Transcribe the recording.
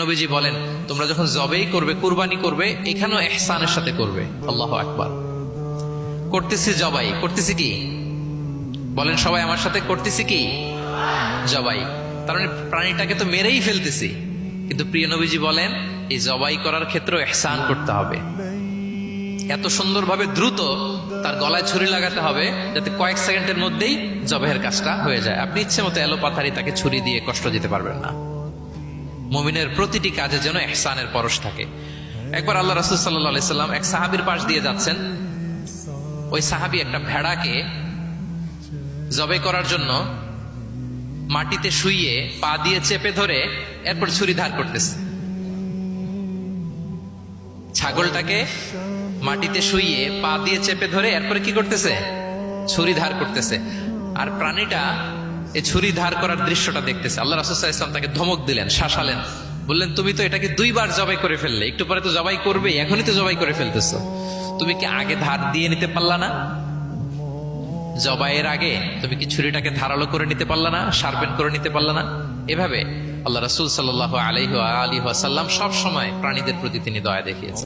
নবীজি বলেন তোমরা যখন জবেই করবে, কুরবানি করবে, এখানেও ইহসানের সাথে করবে। আল্লাহু আকবার। করতেছি জবাই, করতেছি কি বলেন সবাই আমার সাথে, করতেছি কি জবাই। তার মানে প্রাণীটাকে তো মেরেই ফেলতেছি, কিন্তু প্রিয় নবীজি বলেন এই জবাই করার ক্ষেত্রেও ইহসান করতে হবে। এত সুন্দরভাবে দ্রুত তার গলায় ছুরি লাগাতে হবে যাতে কয়েক সেকেন্ডের মধ্যেই জবাইয়ের কাজটা হয়ে যায়। আপনি ইচ্ছে মতো এলোপাথারি তাকে ছুরি দিয়ে কষ্ট দিতে পারবেন না। মুমিনের প্রতিটি কাজে যেন ইহসানের পরশ থাকে। একবার আল্লাহ রাসূল সাল্লাল্লাহু আলাইহি সাল্লাম এক সাহাবীর পাশ দিয়ে যাচ্ছেন। ওই সাহাবী একটা ভেড়াকে জবাই করার জন্য মাটিতে শুইয়ে পা দিয়ে চেপে ধরে এরপর ছুরি ধার করতেছে। ছাগলটাকে মাটিতে শুইয়ে পা দিয়ে চেপে ধরে এরপরে কি করতেছে? ছুরি ধার করতেছে। আর প্রাণীটা এই ছুরি ধার করার দৃশ্যটা দেখতেছে। আল্লাহ রাসূল সাল্লাল্লাহু আলাইহি ওয়াসাল্লাম তাকে ধমক দিলেন, শাসালেন, বললেন তুমি তো এটাকে দুইবার জবাই করে ফেললে, একটু পরে তো জবাই করবে, এখনই তো জবাই করে ফেলতেছো, তুমি কি আগে ধার দিয়ে নিতে পারলা না? জবাইয়ের আগে তুমি কি ছুরিটাকে ধারালো করে নিতে পারলা না, শার্পেন করে নিতে পারলা না? এভাবে আল্লাহ রাসূল সাল্লাল্লাহু আলাইহি ওয়া আলিহি ওয়াসাল্লাম সব সময় প্রাণীদের প্রতি তিনি দয়া দেখিয়েছেন।